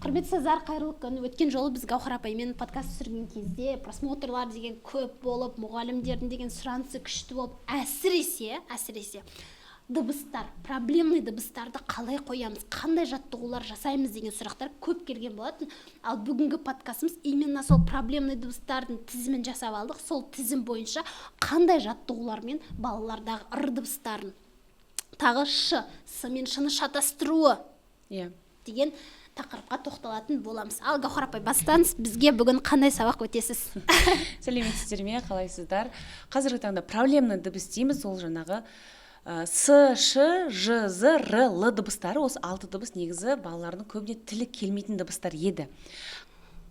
Құрметті сіздер, қайырлы күн. Өткен жолы біз Гаухар апаймен подкаст түсірген кезде просмотрлар деген көп болып, мұғалімдердің деген сұранысы күшті болып, әсіресе дыбыстар, проблемный дыбыстарды қалай қоямыз, қандай жаттығулар жасаймыз деген сұрақтар көп келген болатын. Ал бүгінгі подкастымыз именно сол проблемный дыбыстардың тізімін жасап алдық. Сол тізім бойынша қандай жаттығулармен балалардағы р дыбыстарын, тағы ш, с мен ш-ны шатастыруы деген тақырыпқа тоқталатын боламыз. Ал Гаухар апай, бастаңыз, бізге бүгін қандай сабақ өтесіз? Сәлеметсіздер ме, қалайсыздар? Қазіргі таңда проблемный дыбыс дейміз, ол жаңағы с, ш, ж, з, р, л дыбыстары. Осы 6 дыбыс негізі балалардың көбіне тілі келмейтін дыбыстар еді.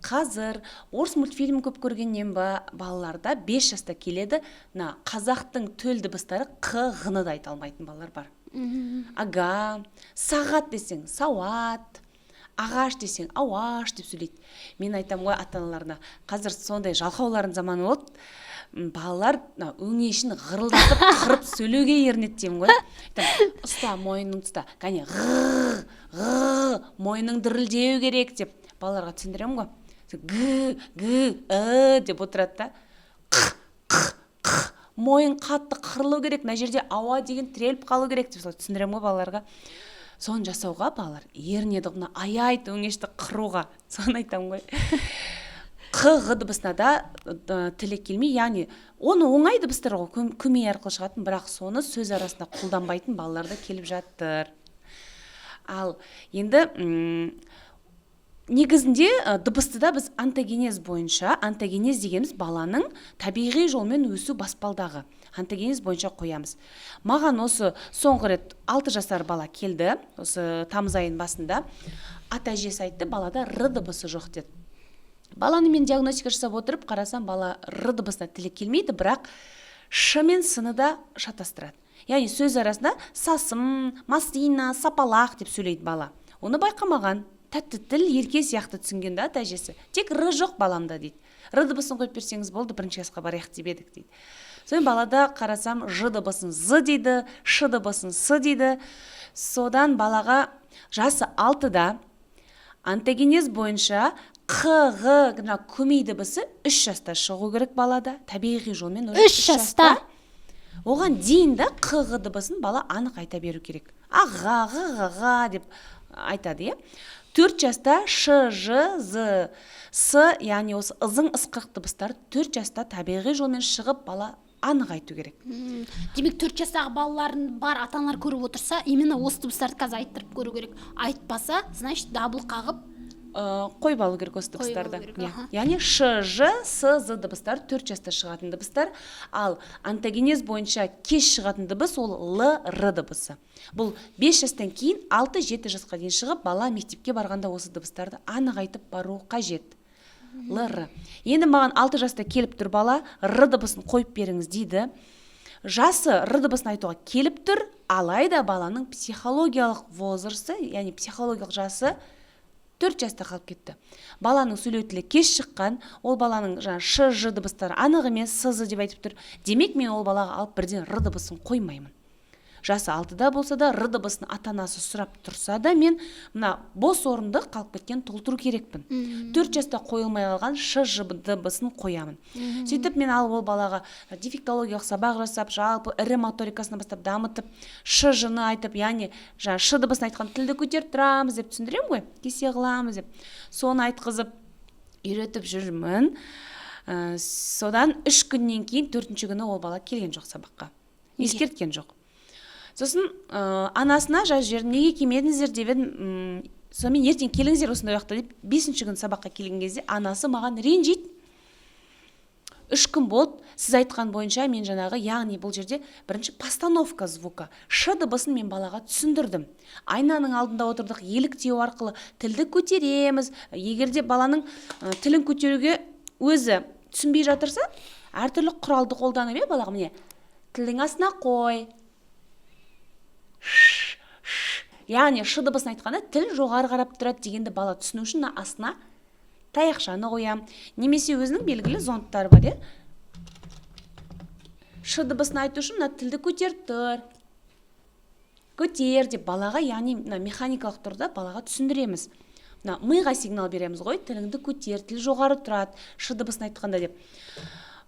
Қазір орыс мультфильм көп көргеннен ба балаларда 5 жаста келеді, қазақтың төл дыбыстары қ, ғ-ны да айта алмайтын балалар бар. Ага, сағат десең сауат, ағаш десең ауаш деп сөйлейді. Мен айтам ғой ата-аналарына, қазір сондай жалқаулардың заманы болды. Балалар өңешін ғырылдатып қырып сөйлеуге ерінеді деймін ғой. Ұста, мойының ұста. Кәне мойның дірілдеу керек деп балаларға түсіндірем ғой. Деп отырады да. Мойын қатты қырылу керек, мына жерде ауа деген тіреліп қалу керек деп түсіндірем ғой балаларға. Соны жасауға балалар ерінеді, аяйды өңешті қыруға. Соны айтам ғой. Қ дыбысына да тілі келмей, яғни оны оңай дыбыстар ғой, көмей арқылы шығатын, бірақ соны сөз арасында қолданбайтын балаларда келіп жатыр. Ал енді негізінде дыбысты да біз антогенез бойынша, антогенез дегеніміз баланың табиғи жолмен өсу баспалдағы. Антогенез бойынша қоямыз. Маған осы соңғы рет 6 жасар бала келді, осы тамыз айының басында. Ата-әжесі айтты, балада р дыбысы жоқ деді. Баланы мен диагностика жасап отырып, қарасам, бала р дыбысына тілі келмейді, бірақ ш мен с-ны да шатастырады. Яғни сөз арасында сасым, масина, сапалақ деп сөйлейді бала. Оны байқамаған, тәтті тіл, ерке сияқты түсінген да ата-әжесі. Тек р жоқ баламда дейді. Р дыбысын қойып берсеңіз болды, бірінші классқа барайық деп едік дейді. Содан балада қарасам, ж дыбысын з дейді, ш дыбысын с дейді. Содан балаға жасы 6-да антогенез бойынша қ, г көмей дыбысы 3 жаста шығу керек балада, табиғи жолмен. 3 жаста? Оған дейін да қ, г дыбысын бала анық айта беру керек. Аға, ға деп айтады, е? 4 жаста ш, ж, з, с, яғни осы ызың ысқырық дыбыстар 4 жаста табиғи жолмен шығып бала анық айту керек. Демек 4 жастағы балаларын бар ата-аналар көріп отырса, именно осы дыбыстарды қазір айттырып көру керек. Айтпаса, значит, дабыл қағып қойып алу керек осы дыбыстарды. Яғни ш, ж, с, з дыбыстар 4 жаста шығатын дыбыстар, ал антогенез бойынша кеш шығатын дыбыс ол л, р дыбысы. Бұл 5 жастан кейін 6-7 жасқа дейін шығып, бала мектепке барғанда осы дыбыстарды анық айтып бару қажет. Л, р. Енді маған 6 жаста келіп тұр бала, р дыбысын қойып беріңіз дейді. Жасы р дыбысын айтуға келіп тұр, алайда баланың психологиялық возрасты, яғни психологиялық жасы 4 жаста қалып кетті. Баланың сөйлеу тілі кеш шыққан, ол баланың ш, ж дыбыстары анық емес, с, з деп айтып тұр. Демек мен ол балаға алып бірден р дыбысын қоймаймын. Жасы 6-да болса да, р дыбысын ата-анасы сұрап тұрса да, мен мына бос орынды қалып кеткен толтыру керекпін. 4 жаста қойылмай қалған ш, ж дыбысын қоямын. Сөйтіп мен алып ол балаға дефектологиялық сабақ жасап, жалпы ірі моторикасына бастап дамытып, ш, ж-ны айтып, яғни ш дыбысын айтқан тілді көтеріп тұрамыз деп түсіндірем ғой, кесе қыламыз деп. Соны айтқызып, үйретіп жүрмін. Содан 3 күннен кейін 4-ші күні ол бала келген жоқ сабаққа. Ескерткен жоқ. Сосын анасына неге келмедіңіздер деп едім, сонымен ертең келіңіздер осындай уақытта деп 5-ші күн сабаққа келген кезде анасы маған ренжиді. 3 күн болды, сіз айтқан бойынша мен яғни бұл жерде бірінші постановка звука. Ш дыбысын мен балаға түсіндірдім. Айнаның алдында отырдық, еліктеу арқылы тілді көтереміз. Егерде баланың тілін көтеруге өзі түсінбей жатырса, әртүрлі құралды қолданып, балаға міне тілдің астына қой. Яғни ш дыбысын айтқанда тіл жоғары қарап тұрады дегенді бала түсіну үшін астына таяқшаны қоям. Немесе өзінің белгілі зондтары бар, ш дыбысын айту үшін тілді көтер тұр. Көтер деп балаға, яғни механикалық тұрда балаға түсіндіреміз. мына миға сигнал береміз ғой, тіліңді көтер, тіл жоғары тұрады, ш дыбысын айтқанда деп.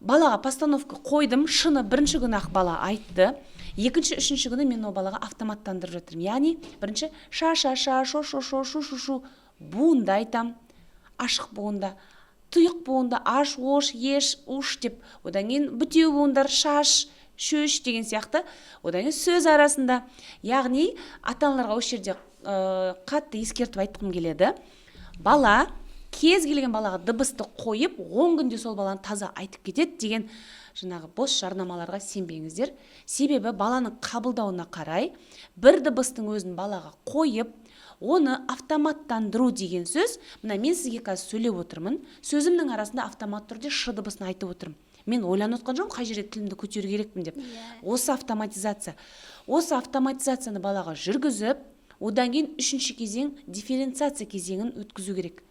Балаға постановка қойдым, шыны бірінші күні ақ бала айтты, екінші, үшінші күні мен ол балаға автоматтандырып жатырмын. Яғни бірінші ша, ша, ша, шо, шо, шо, шу, шу, шу, буынды айтам, ашық буында, тұйық буында, аш, ош, еш, уш деп, одан кейін бүтеу буындар, шаш, шөш деген сияқты, одан кейін сөз арасында. Яғни ата-аналарға осы жерде қатты ескертіп айтқым келеді. Бала кез келген балаға дыбысты қойып, 10 күнде сол баланы таза айтып кетеді деген жаңағы бос жарнамаларға сенбеңіздер. Себебі баланың қабылдауына қарай бір дыбыстың өзін балаға қойып, оны автоматтандыру деген сөз. Мына мен сізге қазір сөйлеп отырмын, сөзімнің арасында автомат түрде ш дыбысын айтып отырмын. Мен ойланып отқан жоқпын, қай жерде тілімді көтеру керекпін деп. Осы автоматизация. Осы автоматизацияны балаға жүргізіп, одан кейін үшінші кезең дифференциация кезеңін өткізу керек.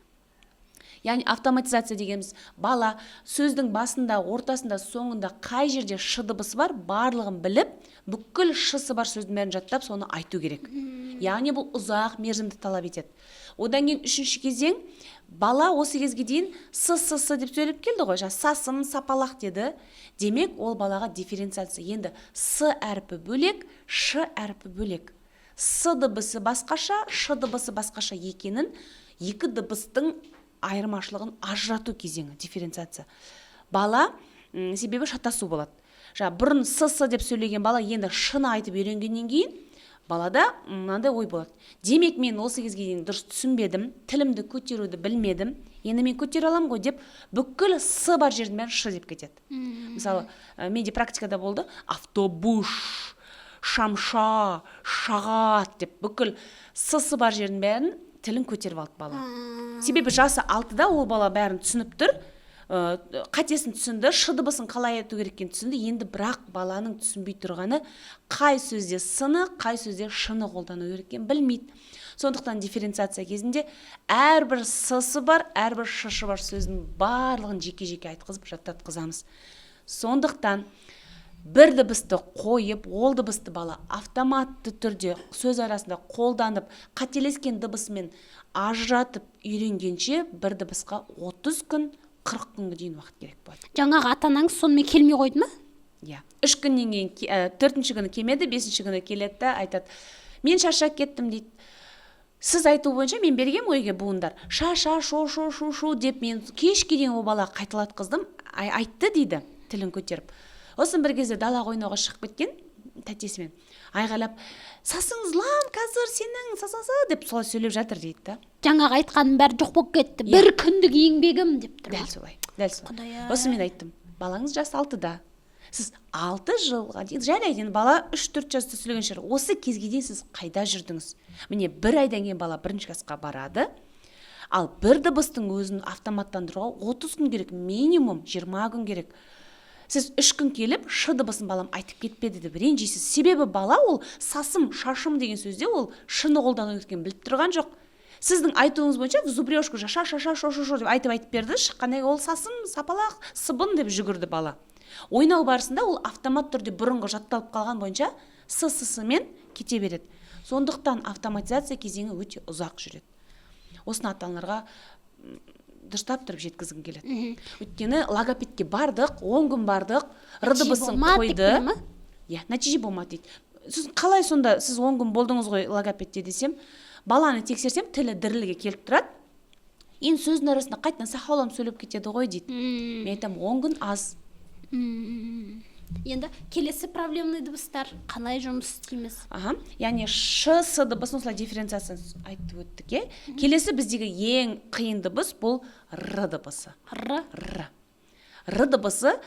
Яғни автоматизация дегеніміз бала сөздің басында, ортасында, соңында қай жерде ш дыбысы бар, барлығын біліп, бүкіл ш-сы бар сөздің бәрін жаттап, соны айту керек. Яғни бұл ұзақ мерзімді талап етеді. Одан кейін үшінші кезең, бала осы кезге дейін с деп сөйлеп келді ғой, сасым, сапалақ деді. Демек, ол балаға дифференциация. Енді с әрпі бөлек, ш әрпі бөлек. С дыбысы басқаша, ш дыбысы басқаша екенін, екі дыбыстың айырмашылығын ажырату кезеңі, дифференциация. Бала себебі шатасу болады. Бұрын с деп сөйлеген бала енді шыны айтып үйренгеннен кейін балада мынандай ой болады. Демек мен осы кезге дейін дұрыс түсінбедім, тілімді көтеруді білмедім, енді мен көтере аламын ғой деп бүкіл с бар жердің бәрін ш деп кетеді. Мысалы, менде практикада болды, автобус, шамша, шағат деп бүкіл с бар жердің бәрін тілін көтеріп алды бала. Себебі жасы 6-да ол бала бәрін түсініп тұр, қатесін түсінді, ш дыбысын қалай айту кереккен түсінді. Енді бірақ баланың түсінбей тұрғаны қай сөзде сыны, қай сөзде шыны қолдану кереккен білмейді. Сондықтан дифференциация кезінде әрбір с-сы бар, әрбір ш-шы бар сөздің барлығын жеке-жеке айтқызып жаттатқызамыз. Сондықтан бір дыбысты қойып, ол дыбысты бала автоматты түрде сөз арасында қолданып, қателескен дыбысымен ажыратып үйренгенше бір дыбысқа 30 күн, 40 күнге дейін уақыт керек болады. Жаңағы ата-анаңыз сонымен келмей қойды ма? Иә. 3 күннен кейін 4-ші күні келмеді, 5-ші күні келеді да айтады: "Мен шаршап кеттім" дейді. Сіз айту бойынша мен берген ойге буындар ша, ша, шо, шо, шу, шу деп мен кешке дейін ол бала қайталатқыздым, айтты дейді, тілін көтеріп. Осын бір кезде далаға ойнауға шығып кеткен тәтесімен. Айғайлап: "Сасың злам қазір сенің, сасасы" деп солай сөйлеп жатыр дейді да. Жаңағы айтқаным бәрі жоқ болып кетті. Бір күндік еңбегім деп тұр. Дәл солай. Дәл солай. Осы мен айттым. Балаңыз жас 6-да. Сіз 6 жылға дейін, жарайды, бала 3-4 жаста сөйлеген шығар. Осы кезге дейін сіз қайда жүрдіңіз? Міне 1 айдан кейін бала 1-ші классқа барады. Ал бір дыбыстың өзін автоматтандыруға 30 күн керек, минимум 20 күн керек. Сіз 3 күн келіп, ш дыбысын балам айтып кетпеді деп ренжисіз. Себебі бала ол сасым, шашым деген сөзде ол шыны қолдану керектігін біліп тұрған жоқ. Сіздің айтуыңыз бойынша зубрежку ша, ша, ша, шо, шо, шо деп айтып берді. Шыққаннан ол сасым, сапалақ, сыбын деп жүгірді бала. Ойнау барысында ол автомат түрде бұрынғы жатталып қалған бойынша с-сы-сы-мен кете береді. Сондықтан автоматизация кезеңі өте ұзақ жүреді. Осыны ата-аналарға дұрыстап тұрып жеткізгім келеді. Өйткені логопедке бардық, 10 күн бардық, р дыбысын қойды. Нәтиже болмады дейді. Сіз қалай сонда, сіз 10 күн болдыңыз ғой логопедте десем, баланы тексерсем, тілі дірілге келіп тұрады. Енді сөздің арасында қайтадан сақаулам сөйлеп кетеді ғой дейді. Мен айтам, 10 күн аз. Енді келесі проблемный дыбыстар қалай жұмыс істейміз? Яғни ш-с дыбысын осылай дифференциациясын айтып өттік. Келесі біздегі ең қиын дыбыс бұл р дыбысы. Р дыбысы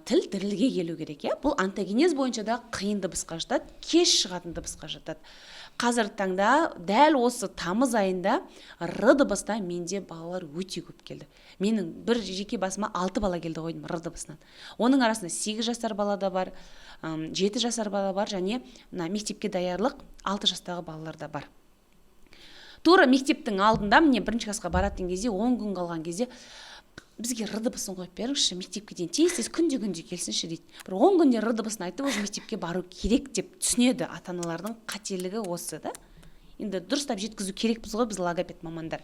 тіл дірілге келу керек. Бұл антогенез бойынша да қиын дыбысқа жатады, кеш шығатын дыбысқа жатады. Қазір таңда дәл осы тамыз айында р дыбысына менде балалар өте көп келді. Менің бір жеке басыма 6 бала келді ғой р дыбысынан. Оның арасында 8 жасар бала да бар, 7 жасар бала бар, және мектепке даярлық 6 жастағы балалар да бар. Тура мектептің алдында міне 1-ші классқа баратын кезде, 10 күн қалған кезде бізге р дыбысын қойып беріңізші, мектепке дейін тез күнде келсінші дейді. Бір 10 күнде р дыбысын айтып, уже мектепке бару керек деп түсінеді. Ата-аналардың қателігі осы да. енді дұрыстап жеткізу керекпіз ғой біз логопед мамандар.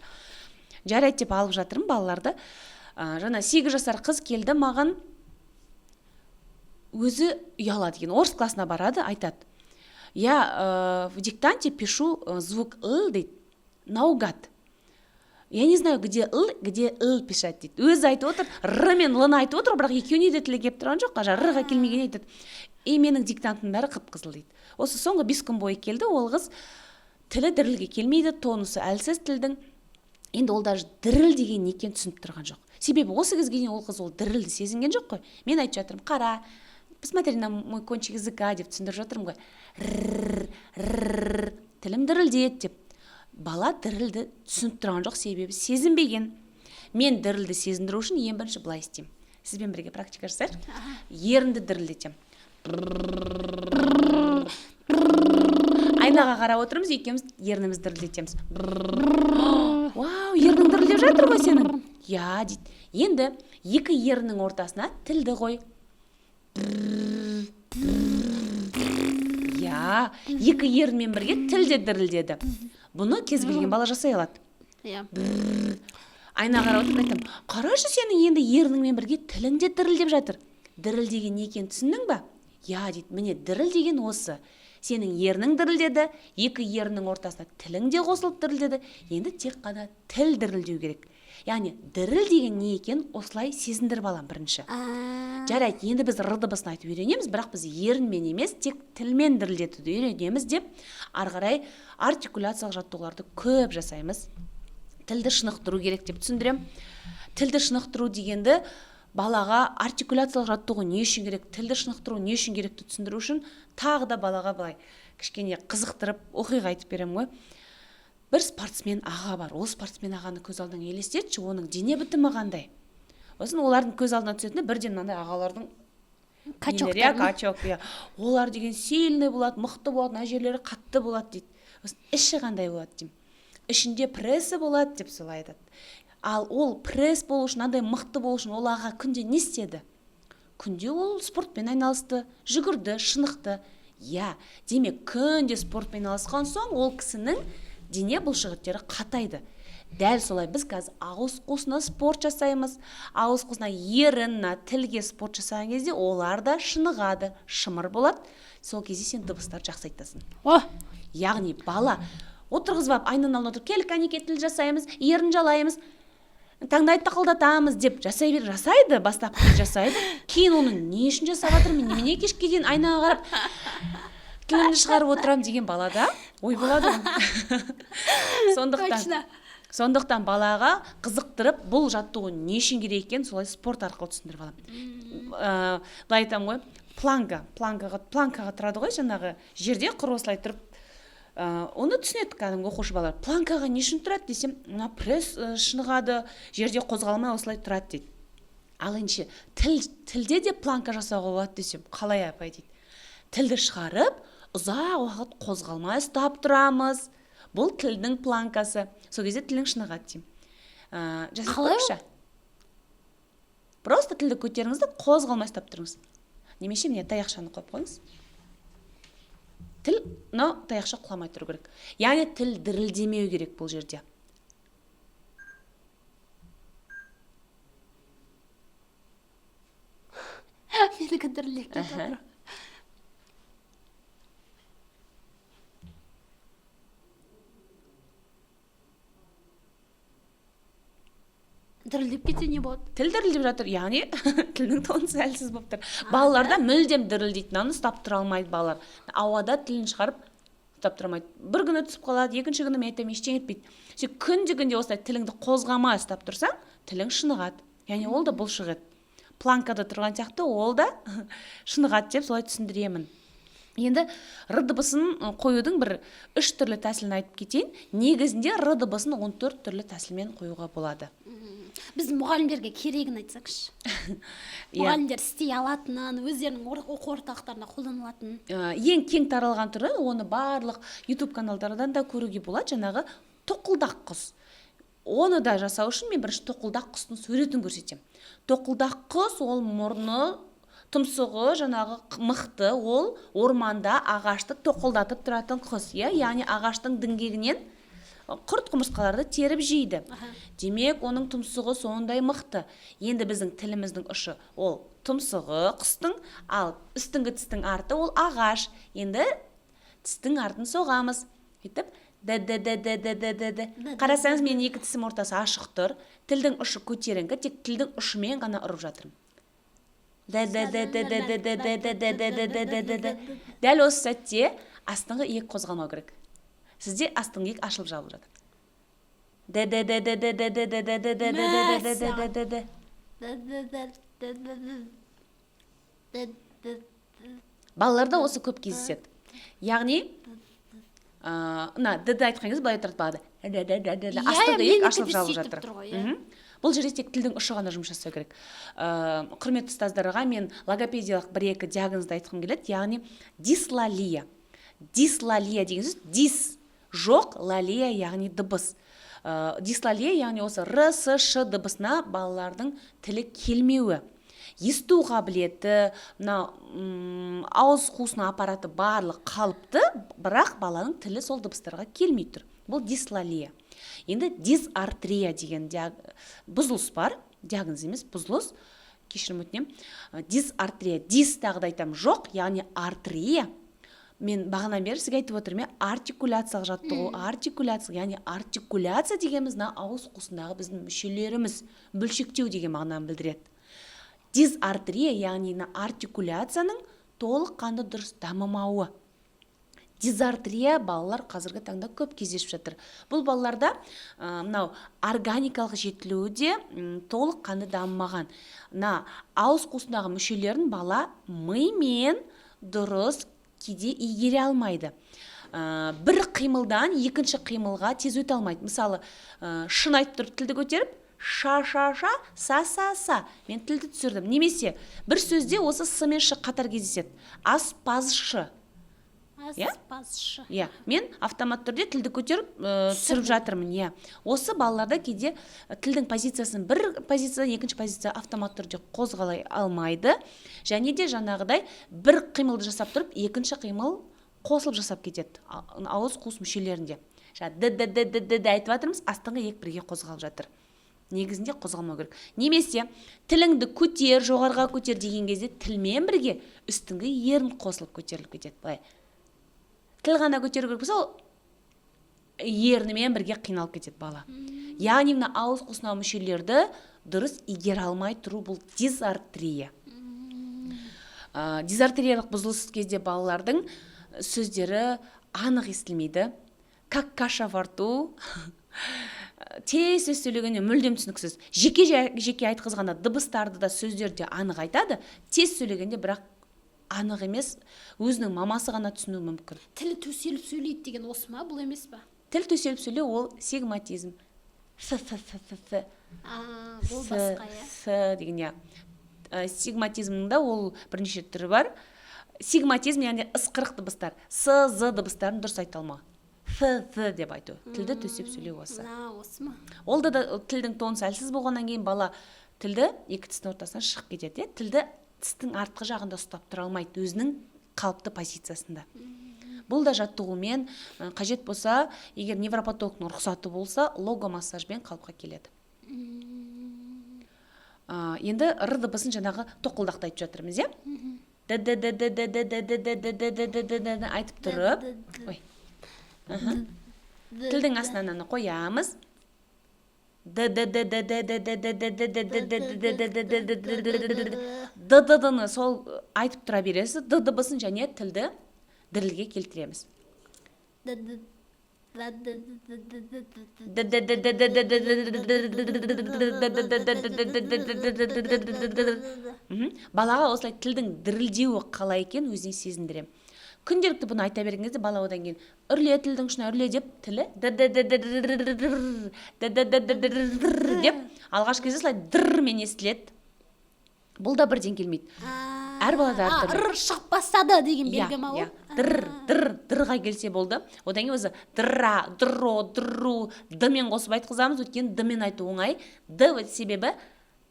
Жарайды деп алып жатырмын балаларды. Жаңа 8 жасар қыз келді маған, өзі ұялады екен, орыс классына барады, айтады: я в диктанте пишу звук «л» дейді, наугад. Я не знаю, где «л», где «л» пишать дейді. Өзі айтып отыр, «р» мен «л»ны айтып отыр, бірақ екеуіне де тілі келіп тұрған жоқ, «р»ға келмеген айтады. И менің диктантым бәрі қып-қызыл дейді. Осы соңғы 5 күн бойы келді, ол қыз тілі дірілге келмейді, тонусы әлсіз тілдің. Енді ол даже діріл деген не екенін түсініп тұрған жоқ. Себебі осы кезге дейін ол қыз ол дірілді сезінген жоқ қой. Мен айтып жатырмын: қара, посмотри на мой кончик языка деп түсіндіріп жатырмын ғой. Тілім дірілдеді деп. Бала дірілді түсініп тұрған жоқ, себебі сезінбеген. Мен дірілді сезіндіру үшін ең бірінші былай істеймін. Сізбен бірге практика жасайық. Ерінді дірілдетемін. Айнаға қарап отырмыз, екеуміз ерінімізді дірілдетеміз. Вау, ерінің дірілдеп жатыр ғой сенің. Я дейді. Енді екі ерінің ортасына тілді қой. Я, екі ерінмен бірге тілде дірілдеді. Бұны кез келген бала жасай алады. Айнаға қарап отырып айтамын: қарашы, сенің енді ерініңмен бірге тілің де дірілдеп жатыр. Діріл деген не екенін түсіндің ба? Я дейді, міне діріл деген осы. Сенің ерінің дірілдеді, екі ерінің ортасына тілің де қосылып дірілдеді. Енді тек қана тіл дірілдеу керек. Яғни діріл деген не екенін осылай сезіндіріп алам бірінші. Жарайды, енді біз р дыбысын айтып үйренеміз, бірақ біз ерінмен емес, тек тілмен дірілдетуді үйренеміз деп, ары қарай артикуляциялық жаттығуларды көп жасаймыз. Тілді шынықтыру керек деп түсіндірем. Тілді шынықтыру дегенді балаға артикуляциялық жаттығу не үшін керек, тілді шынықтыру не үшін керекті түсіндіру үшін тағы да балаға былай кішкене қызықтырып оқиға айтып беремін ғой. Бір спортсмен аға бар. Ол спортсмен ағаны көз алдыңа елестетші, оның дене бітімі қандай. Осын олардың көз алдына түсетіні бірден мынандай ағалардың качок. Олар деген сильный болады, мықты болады, мына жерлері қатты болады дейді. Осын іші қандай болады деймін. Ішінде прессы болады деп солай айтады. Ал ол пресс болу үшін, андай мықты болу үшін ол аға күнде не істеді? Күнде ол спортпен айналысты, жүгірді, шынықты. Я, демек күнде спортпен айналысқан соң ол кісінің дене бұлшықеттері қатайды. Дәл солай біз қазір ауыз қуысына спорт жасаймыз. Ауыз қуысына ерінна, тілге спорт жасаған кезде олар да шынығады, шымыр болады. Сол кезде сен дыбыстарды жақсы айтасың. Яғни бала отырғызып айнаның алдына отырып, кел кәнеке тіл жасаймыз, ерін жалаймыз, таңдайды тақылдатамыз деп жасайды, бастапқы жасайды. Кейін оны не үшін жасап жатырмын, немене кешке дейін айнаға қарап тілімді шығарып отырам деген балада ой болады. Сондықтан балаға қызықтырып, бұл жаттығу не үшін керек екенін солай спорт арқылы түсіндіріп аламын. Былай айтамын ғой, планкаға тұрады ғой, жаңағы жерде құр осылай тұрып, оны түсінеді кәдімгі оқушы балалар. Планкаға не үшін тұрады десем, мына пресс шынығады, жерде қозғалмай осылай тұрады дейді. Ал енді тілде де планка жасауға болады десем, қалай апай дейді. Тілді шығарып, ұзақ уақыт қозғалмай ұстап тұрамыз. Бұл тілдің планкасы. Сол кезде тілің шынығады деймін. Жасап көрші. Просто тілді көтеріңізді, қозғалмай ұстап тұрыңыз. Немесе міне таяқшаны қойып қойыңыз. Тіл, таяқша құламай тұру керек. Яғни тіл дірілдемеу керек бұл жерде. Менікі дірілдеп жатыр. Дірілдеп кетсе не болады? Тіл дірілдеп жатыр, яғни тілдің тонысы әлсіз болып тұр. Балаларда мүлдем дірілдейтін, аны ұстап тұра алмайды балалар. Ауада тілін шығарып ұстап тұра алмайды. Бір күні түсіп қалады, екінші күні мен айтамын, ештеңе етпейді. Сен күнде осылай тіліңді қозғамай ұстап тұрсаң, тілің шынығады. Яғни ол да бұлшық ет. Планкада тұрған сияқты ол да шынығады деп солай түсіндіремін. Енді р дыбысын қоюдың бір 3 түрлі тәсілін айтып кетейін. Негізінде р дыбысын 14 түрлі тәсілмен қоюға болады. Біз мұғалімдерге керегін айтсақшы. Мұғалімдер істей алатынын, өздерінің оқу орталықтарында қолданылатын. Ең кең таралған түрі, оны барлық YouTube каналдардан да көруге болады, жаңағы тоқылдақ құс. Оны да жасау үшін мен бірінші тоқылдақ құстың суретін көрсетемін. Тоқылдақ құс ол мұрны тұмсығы жаңағы мықты, ол орманда ағашты тоқылдатып тұратын құс, яғни ағаштың діңгегінен құрт құмырсқаларды теріп жейді. Демек, оның тұмсығы сондай мықты. Енді біздің тіліміздің ұшы ол тұмсығы құстың, ал үстіңгі тістің арты ол ағаш. Енді тістің артын соғамыз. Кетіп, қарасаңыз, менің екі тісім ортасы ашық тұр. Тілдің ұшы көтеріңкі, тек тілдің ұшымен ғана ұрып жатырмын. Дәл осы сәтте астыңғы иек қозғалмау керек. Сізде астыңғы иек ашылып жабылып жатыр. Балаларда осы көп кездеседі. Яғни, д-ді айтқан кезде былай тұрады бағады. Астыңғы иек ашылып жабылып жатыр. Бұл жерде тек тілдің ұшы ғана жұмыс жасау керек. Құрметті ұстаздарға мен логопедиялық бір-екі диагнозды айтқым келеді. Яғни дислалия. Дислалия деген сөз дис жоқ, лалия яғни дыбыс. Дислалия яғни осы р, с, ш дыбысына балалардың тілі келмеуі. Есту қабілеті, ауыз қуысының аппараты барлық қалыпты, бірақ баланың тілі сол дыбыстарға келмей тұр. Бұл дислалия. Енді дисартрия деген бұзылыс бар, диагноз емес, бұзылыс. Кешірім өтінем. Дисартрия, дис тағы да айтам жоқ, яғни артрия. Мен бағанан бері сізге айтып отырмын, артикуляцияға жаттығу, артикуляция, яғни артикуляция дегеніміз ауыз қуысындағы біздің мүшелеріміз, бөлшектеу деген мағынаны білдіреді. Дисартрия, яғни артикуляцияның толыққанды дұрыс дамымауы. Дизартрия балалар қазіргі таңда көп кездесіп жатыр. Бұл балаларда органикалық жетілуі де толыққанды дамымаған. Ауыз қуысындағы мүшелерін бала мимен дұрыс кейде игере алмайды. Бір қимылдан екінші қимылға тез өте алмайды. Мысалы, шын айтып тұрып тілді көтеріп, ша-ша-ша, са-са-са. Мен тілді түсірдім. Немесе бір сөзде осы с мен ш қатар кездеседі. Аспазшы. Аспазшы. Мен автомат түрде тілді көтеріп түсіріп жатырмын. Осы балаларда кейде тілдің позициясын бір позициядан екінші позиция автомат түрде қозғалай алмайды. Және де жаңағыдай бір қимылды жасап тұрып, екінші қимыл қосылып жасап кетеді ауыз қуыс мүшелерінде. Д-д-д-д-д айтып жатырмыз, астыңғы иек бірге қозғалып жатыр. Негізінде қозғалмау керек. Немесе тіліңді көтер, жоғарға көтер деген кезде тілмен бірге үстіңгі ерін қосылып көтеріліп кетеді. Былай. Тіл ғана көтеру керек болса, ернімен бірге қиналып кетеді бала. Яғни ауыз қуысындағы мүшелерді дұрыс игере алмай тұру, бұл дизартрия. Дизартриялық бұзылыс кезде балалардың сөздері анық естілмейді. Как каша во рту. Тез сөз сөйлегенде мүлдем түсініксіз. Жеке айтқызғанда дыбыстарды да сөздерде анық айтады. Тез сөйлегенде бірақ анық емес, өзінің мамасы ғана түсінуі мүмкін. Тілі төселіп сөйлейді деген осы ма, бұл емес па? Тіл төселіп сөйлеу ол сегматизм. Бұл басқа, деген. Сегматизмнің ол бірнеше түрі бар. Сегматизм яғни ысқырық дыбыстар. С, з дыбыстарын дұрыс айта алмау. Th деп айту. Тілді төсеп сөйлеу осы. Осы ма? Ол да тілдің тонысы әлсіз болғаннан кейін бала тілді екі тістің ортасынан шығып кетеді. Тілді тістің артқы жағында ұстап тұра алмайды, өзінің қалыпты позициясында. Бұл да жаттығумен қажет болса, егер невропатологтың рұқсаты болса, логомассажбен қалыпқа келеді. Енді р дыбысын жаңағы тоқылдақты айтып жатырмыз, айтып тұрып, тілдің астынан қоямыз. Д-ды-ны сол айтып тұра бересіз, д дыбысын және тілді дірілге келтіреміз. Балаға осылай тілдің дірілдеуі қалай екен өзіне сезіндірем. Күнделікті бұны айта берген кезде бала одан кейін үрле тілдің ұшына үрле деп тілі деп алғашқы кезде солай дырмен естіледі. Бұл да бірден келмейді. Әр балада р шығып бастады деген белгі ма ол? Дырға келсе болды. Одан кейін өзі дырра, дырро, дырру, д-мен қосып айтқызамыз. Өткен д-мен айту оңай. Д себебі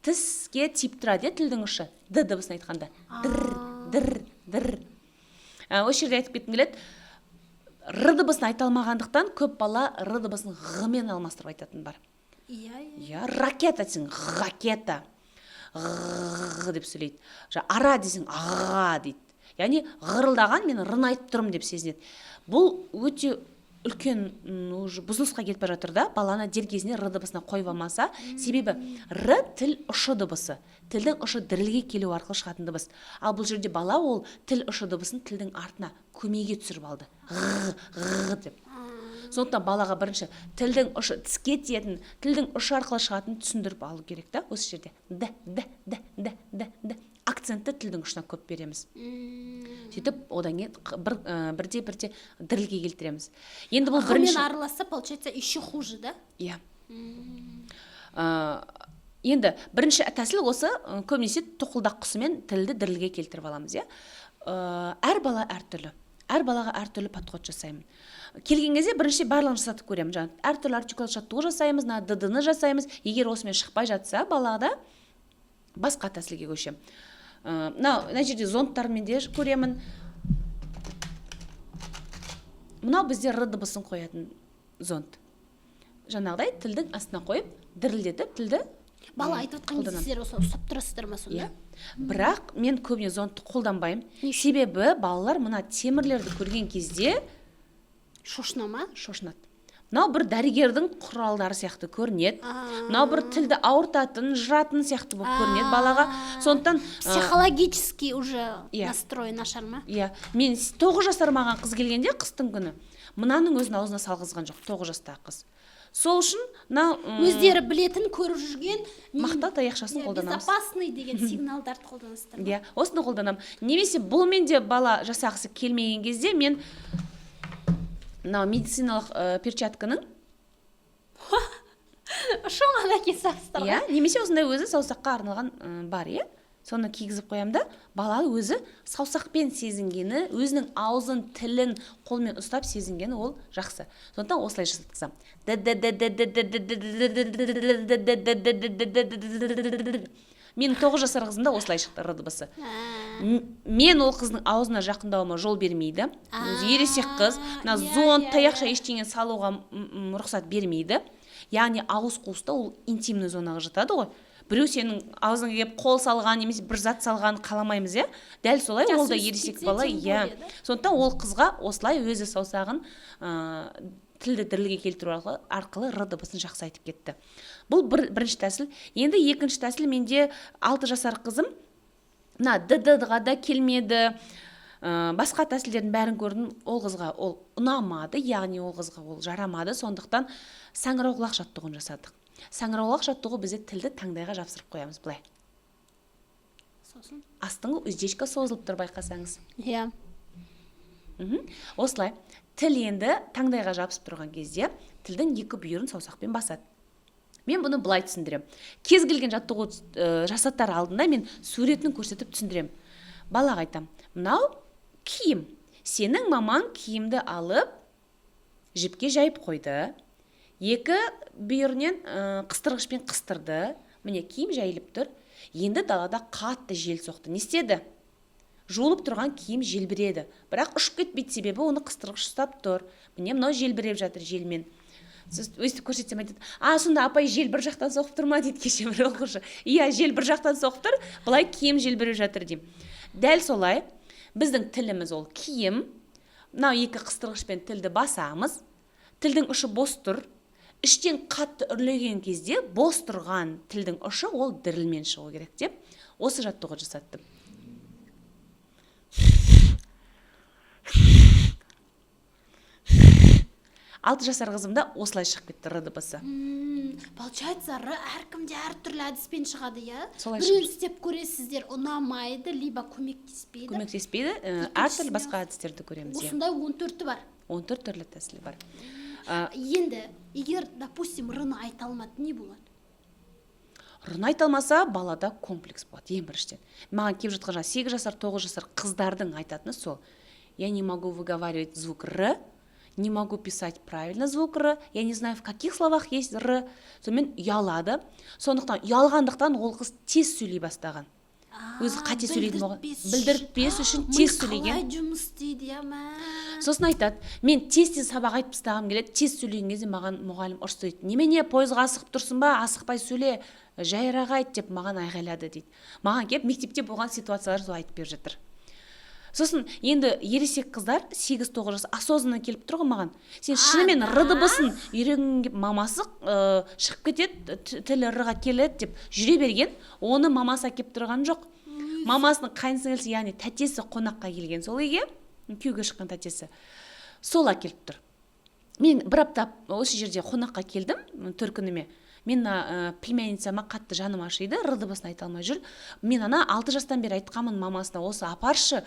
тіске тиіп тұрады, тілдің ұшы. д дыбысын айтқанда. Дір. Осы жерде айтып кеткім келеді. Р дыбысын айта алмағандықтан көп бала р дыбысын ғымен алмастырып айтатын бар. Иә. Ракета десең ракета. Ғы деп сөйлейді. Ара десең аға дейді. Яғни ғырылдаған мен рын айтып тұрмын деп сезінеді. Бұл өте үлкен бұзылысқа кетіп бара жатыр да, баланы дер кезінде р дыбысына қойып алмаса, себебі р тіл ұшы дыбысы. Тілдің ұшы дірілге келу арқылы шығатын дыбыс. Ал бұл жерде бала ол тіл ұшы дыбысын тілдің артына көмейге түсіріп алды. Ғы деп. Сондықтан балаға бірінші тілдің ұшы тіске тиетін, тілдің ұшы арқылы шығатын түсіндіріп алу керек та, осы жерде. Д. Акцентті тілдің ұшына көп береміз. Сөйтіп, одан кейін бірде дірілге келтіреміз. Енді бұл бірінші... Ғымен араласа, получается, еще хуже, да? Иә. Енді бірінші тәсіл осы, көбінесе тұқылдақ құсымен тілді дірілге келтіріп аламыз, иә. Әр бала әртүрлі. Әр балаға әртүрлі подход жасаймын. Келген кезде бірінші барлығын жасатып көремін. Әртүрлі артикуляция жаттығу жасаймыз, д-ны жасаймыз. Егер осымен шықпай жатса, балада басқа тәсілге көшемін. Мына жерде зондтармен де көремін. Мынау бізде р дыбысын қоятын зонд. Жаңағыдай тілдің астына қойып, дірілдетіп тілді бала айтып отқан сіздер осы ұстап тұрасыздар ма сонда? Бірақ мен көбіне зондты қолданбаймын. Себебі балалар мына темірлерді көрген кезде шошынады. Мынау бір дәрігердің құралдары сияқты көрінеді. Мынау бір тілді ауыртатын, жыратын сияқты болып көрінеді балаға. Сондықтан психологически уже настрой нашар ма? Иә. Мен 9 жасар маған қыз келгенде, қыстың күні, мынаның өзін аузына салғызған жоқ, 9 жастағы қыз. Сол үшін өздері білетін, көріп жүрген мақта таяқшасын қолданамыз. Безопасный деген сигналдарды қолданасыздар. Иә, осыны қолданамын. Немесе бұлмен де бала жасағысы келмеген кезде мен медициналық перчатканың шоңана кесасыздар. Иә, немесе осындай өзі саусаққа арналған бар, иә. Соны кигізіп қоямын да, бала өзі саусақпен сезінгені, өзінің аузын, тілін қолмен ұстап сезінгені ол жақсы. Сондықтан осылай жасатқызам. Мен 9 жасар қызымда осылай шықты р дыбысы. Мен ол қыздың аузына жақындауыма жол бермейді. Өзі ересек қыз, зонд, таяқша ештеңе салуға рұқсат бермейді. Яғни ауыз қуыста ол интимный зонаға жатады ғой. Біреу сенің аузыңа келіп қол салған, немесе бір зат салған қаламаймыз, иә? Дәл солай ол да ересек бала, иә. Сондықтан ол қызға осылай өзі саусағын тілді дірілге келтіру арқылы р дыбысын жақсы айтып кетті. Бұл бірінші тәсіл. Енді екінші тәсіл, менде 6 жасар қызым, д-ға да келмеді, басқа тәсілдердің бәрін көрдім, ол қызға ол ұнамады, яғни ол қызға ол жарамады, сондықтан саңырауқұлақ жаттығуын жасадық. Саңырауқұлақ жаттығу бізде тілді таңдайға жапсырып қоямыз былай. Сосын астыңғы уздечка созылып тұр, байқасаңыз. Иә. Осылай тіл енді таңдайға жабысып тұрған кезде тілдің екі бүйірін саусақпен басады. Мен бұны былай түсіндірем. Кез келген жаттығу жасаттар алдында мен суретін көрсетіп түсіндірем. Балаға айтам, мынау киім. Сенің мамаң киімді алып жіпке жайып қойды. Екі бүйірінен қыстырғышпен қыстырды. Міне киім жайылып тұр. Енді далада қатты жел соқты. Не істеді? Жуылып тұрған киім желбіреді. Бірақ ұшып кетпейді, себебі оны қыстырғыш ұстап тұр. Міне мынау желбіреп жатыр желмен. Сіз өстіп көрсетсем айтады, сонда апай жел бір жақтан соғып тұр ма дейді кеше бір оқушы. Иә, жел бір жақтан соғып тұр, былай киім желбіреп жатыр деймін. Дәл солай, біздің тіліміз ол киім. Мынау екі қыстырғышпен тілді басамыз. Тілдің ұшы бос тұр. Іштен қатты үрлеген кезде бос тұрған тілдің ұшы ол дірілмен шығу керек деп осы жаттығу жасаттым. 6 жасар қызымда осылай шығып кетті р дыбысы. Получается, р әркімде әртүрлі әдіспен шығады, иә? Біреуін істеп көресіздер, ұнамайды, либо көмектеспейді. Көмектеспейді, әртүрлі басқа әдістерді көреміз. Осындай 14-ті бар. 14 түрлі тәсілі бар. Енді, егер, допустим, р-ны айта алмады, не болады? Р-ны айта алмаса, балада комплекс болады, ең біріштен. Маған келіп жатқан 8 жасар, 9 жасар қыздардың айтатыны сол. Я не могу выговаривать звук р, не могу писать правильно звук р, я не знаю, в каких словах есть р. Сонымен ұялады. Сондықтан ұялғандықтан ол қыз тез сөйлей бастаған. өзі қате сөйлейтін болған, білдіртпес үшін тез сөйлеген. Қалай жұмыс істейді, Сосын айтады, мен тез сабақ айтып тастағым келеді, тез сөйлеген кезде маған мұғалім ұрыс дейді. Немене, пойызға асығып тұрсың ба, асықпай сөйле, жайырақ айт деп маған айғайлады дейді. Маған келіп мектепте болған ситуациялар сол айтып беріп жатыр. Сосын енді ересек қыздар 8-9 жас осознанно келіп тұр ғой маған. Сен шынымен р дыбысын үйренгің келіп, мамасы шығып кетеді, тілі р-ға келеді деп жүре берген, оны мамасы әкеліп тұрған жоқ. Мамасының қайынсіңлісі, яғни тәтесі қонаққа келген сол үйге, күйеуге шыққан тәтесі. Сол әкеліп тұр. Мен бір апта осы жерде қонаққа келдім, төркініме. Мен племянницама қатты жаным ашиды, р дыбысын айта алмай жүр. Мен 6 жастан бері айтқанмын мамасына, осы апаршы,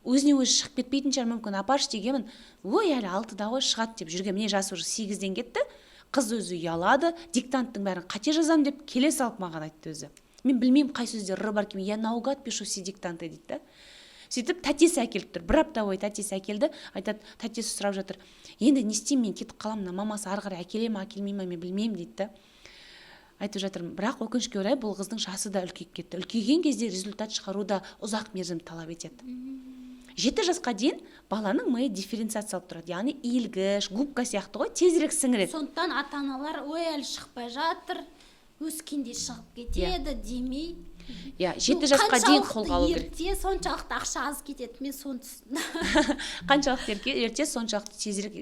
өзіне өзі шығып кетпейтін шығар мүмкін, апаршы дегенмін. Ой, әлі 6-да ғой шығады деп жүрген. Міне жасы уже 8-ден кетті. Қыз өзі ұялады, диктанттың бәрін қате жазам деп келе салып маған айтты өзі. Мен білмеймін қай сөзде р бар екен. Я наугад пишу все диктанты дейді. Сөйтіп тәтесі әкеліп тұр. Бір апта бойы тәтесі әкелді. Айтады, тәтесі сұрап жатыр. Енді не істеймін, мен кетіп қаламын, мамасы ары қарай әкеле ме, әкелмей ме, мен білмеймін дейді. Айтып жатырмын. Бірақ өкінішке орай бұл қыздың жасы да үлкейіп кетті. Үлкейген кезде результат шығару да ұзақ мерзім талап етеді. 7 жасқа дейін баланың миы дифференциациялып тұрады. Яғни иілгіш, губка сияқты ғой, тезірек сіңіреді. Сондықтан ата-аналар ой әлі шықпай жатыр, өскенде шығып кетеді демей. 7 жасқа дейін қолға алу керек. Ерте соншалықты ақша аз кетеді, мен соны түсіндім. Қаншалықты ерте, соншалықты тезірек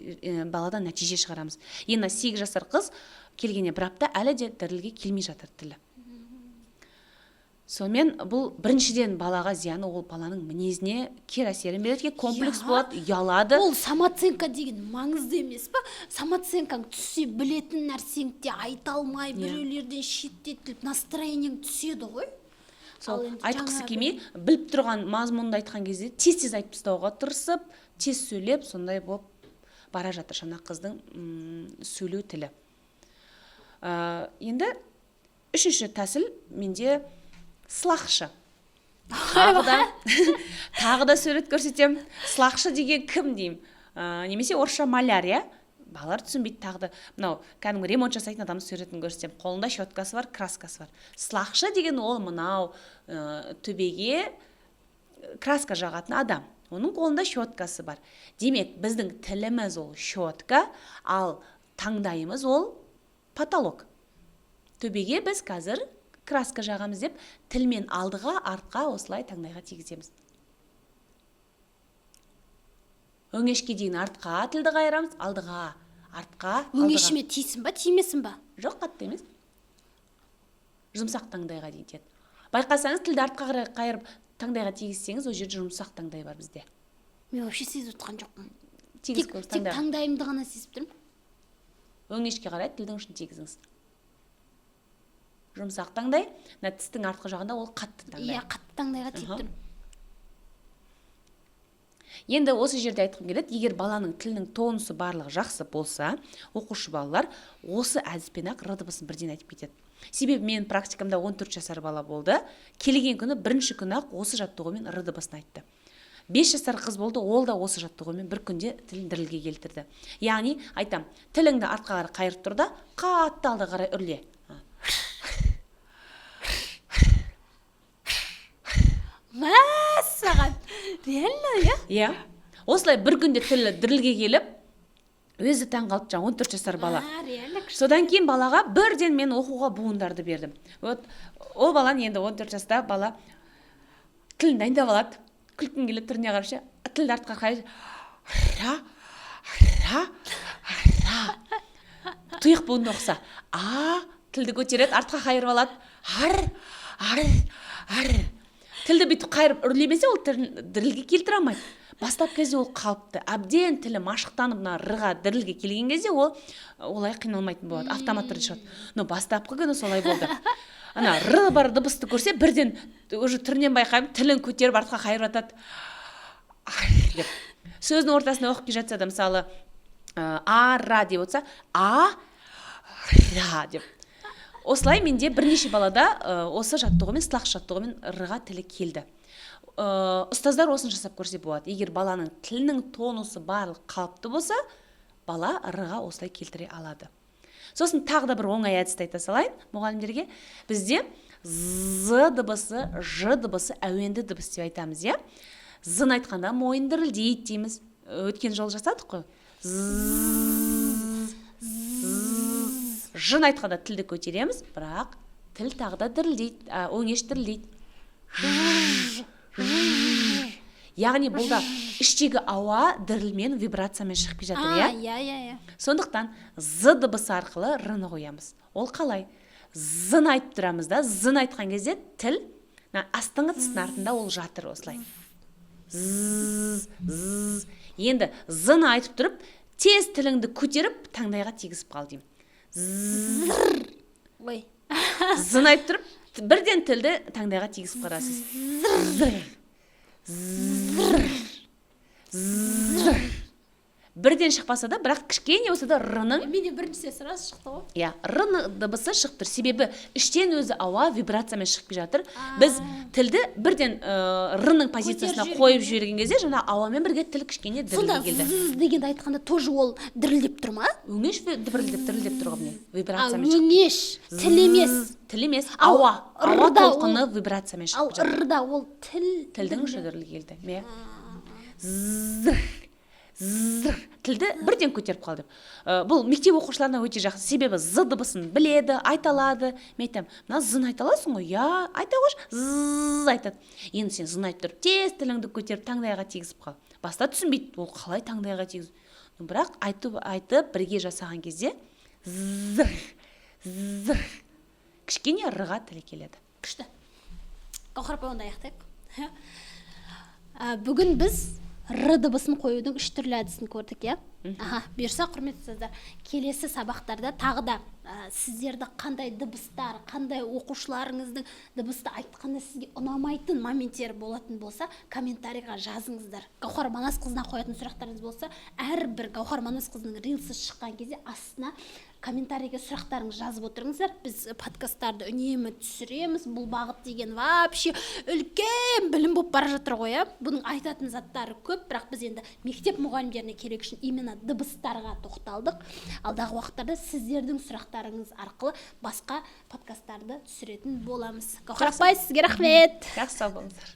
баладан нәтиже шығарамыз. Енді 8 жасар қыз келгенде бір апта әлі де дірілге келмей жатыр тілі. Сонымен бұл біріншіден балаға зияны, ол баланың мінезіне кері әсерін береді, комплекс болады, ұялады. Ол самооценка деген маңызды емес па? Самооценкаң түссе, білетін нәрсең де айта алмай, біреулерден шеттетіліп, настроениең түседі ғой. Сол айтқысы келмей, біліп тұрған мазмұнды айтқан кезде тез айтып тастауға тырысып, тез сөйлеп, сондай болып бара жатыр жаңа қыздың сөйлеу тілі. Енді үшінші тәсіл менде сылақшы. Тағы да сурет көрсетем. Сылақшы деген кім деймін? Немесе орысша маляр, иә? Балалар түсінбейді тағы да. Мынау кәдімгі ремонт жасайтын адам суретін көрсетем. Қолында щеткасы бар, краскасы бар. Сылақшы деген ол мынау төбеге краска жағатын адам. Оның қолында щеткасы бар. Демек, біздің тіліміз ол щетка, ал таңдайымыз ол потолок. Төбеге біз қазір краска жағамыз деп, тілмен алдыға, артқа осылай таңдайға тигіземіз. Өңешке дейін артқа тілді қайырамыз, алдыға, артқа, алдыға. Өңешіме тисін ба, тимесін ба? Жоқ, қатты емес. Жұмсақ таңдайға дейін. Байқасаңыз, тілді артқа қарай қайырып таңдайға тигізсеңіз, ол жерде жұмсақ таңдай бар бізде. Мен вообще сезіп отқан жоқпын. Тек таңдайымды ғана сезіп тұрмын. Өңешке қарай тілдің ұшын тигізіңіз. Жұмсақ таңдай, тістің артқы жағында ол қатты таңдай. Иә, қатты таңдайға тиіп тұрмын. Енді осы жерде айтқым келеді, егер баланың тілінің тонусы барлығы жақсы болса, оқушы балалар осы әдіспен-ақ р дыбысын бірден айтып кетеді. Себебі мен практикамда 14 жасар бала болды. Келген күні бірінші күні-ақ осы жаттығумен р дыбысын айтты. 5 жасар қыз болды, ол да осы жаттығумен бір күнде тілін дірілге келтірді. Яғни, айтам, тіліңді артқа қарай қайырып тұр да, қатты алды қарай үрле. Мәссаған, реально, иә? Иә. Осылай бір күнде тілі дірілге келіп, өзі таң қалып жаңа 14 жасар бала. Содан кейін балаға бірден мен оқуға буындарды бердім. Ол баланы енді 14 жаста бала тілін дайындап алады. Күлкін келіп түріне қарашы, тілді артқа қайыр. Тұйық буынды оқса. Тілді көтереді, артқа қайырып алады. Тілді бүйтіп қайырып үрлемесе, ол дірілге келтіре алмайды. Бастап кезде ол қалыпты. Әбден тілі машықтанып р-ға дірілге келген кезде ол олай қиналмайтын болады. Автомат түрде шығады. Но бастапқы күні солай болды. Р бар дыбысты көрсе, бірден уже түрінен байқаймын, тілін көтеріп артқа қайырып атады. Сөздің ортасында оқып келе жатса да, мысалы, ра деп отса, ра деп. Осылай менде бірнеше балада осы жаттығумен, сылақшы жаттығумен р-ға тілі келді. Ұстаздар осын жасап көрсе болады. Егер баланың тілінің тонусы барлық қалыпты болса, бала р-ға осылай келтіре алады. Сосын тағы да бір оңай әдісті айта салайын мұғалімдерге. Бізде з дыбысы, ж дыбысы әуенді дыбыс деп айтамыз, иә. З-ны айтқанда мойын дірілдейді дейміз. Өткен жол жасадық қой. Ж-ны айтқанда тілді көтереміз, бірақ тіл тағы да дірілдейді, өңеш дірілдейді. Яғни бұлда іштегі ауа дірілмен, вибрациямен шығып жатыр, иә? Сондықтан з дыбысы арқылы р-ны қоямыз. Ол қалай? З-ны айтып тұрамыз да, з-ны айтқан кезде тіл астыңғы тістің артында ол жатыр осылай. Енді з-ны айтып тұрып, тез тіліңді көтеріп, таңдайға тигізіп қал деймін. З-ны айтып тұрып, бірден тілді таңдайға тигізіп қарасыз. Бірден шықпаса да, бірақ кішкене болса да р-ның менде бірінші сразу шықты ғой. Иә, р дыбысы шығып тұр. Себебі іштен өзі ауа вибрациямен шығып жатыр. Біз тілді бірден р-ның позициясына қойып жіберген кезде, жаңа ауамен бірге тіл кішкене дірілге келді. Сонда з дегенді айтқанда тоже ол дірілдеп тұр ма? Өңеш дірілдеп тұр ғой, вибрациямен шығып. Өңеш, тіл емес. Тіл емес, ауа толқыны вибрациямен шығып жатыр. Ал р-да ол тілдің ұшы дірілге келді. Тілді бірден көтеріп қал деп. Бұл мектеп оқушыларына өте жақсы. Себебі з дыбысын біледі, айта алады. Мен айтамын, мына з-ны айта аласың ғой? Я, айта қойшы, з айтады. Енді сен з-ны айтып тұрып, тез тіліңді көтеріп, таңдайға тигізіп қал. Баста түсінбейді, ол қалай таңдайға тигізіп. Бірақ айтып бірге жасаған кезде кішкене р-ға тілі келеді. Күшті. Гаухар апай, онда аяқтайық. Бүгін біз р дыбысын қоюдың 3 түрлі әдісін көрдік, иә? Бұйырса, құрметті ұстаздар, келесі сабақтарда тағы да сіздерді қандай дыбыстар, қандай оқушыларыңыздың дыбысты айтқанда сізге ұнамайтын моменттері болатын болса, комментарийға жазыңыздар. Гаухар Манасқызына қоятын сұрақтарыңыз болса, әрбір Гаухар Манасқызының рилсы шыққан кезде астына комментарийге сұрақтарыңыз жазып отырыңыздар. Біз подкасттарды үнемі түсіреміз. Бұл бағыт деген вообще үлкен білім болып бара жатыр ғой, иә? Бұның айтатын заттары көп, бірақ біз енді мектеп мұғалімдеріне керек үшін именно дыбыстарға тоқталдық. Алдағы уақыттарда сіздердің сұрақтарыңыз арқылы басқа подкасттарды түсіретін боламыз. Гаухар апай, сізге рахмет. Жақсы сау болыңыздар.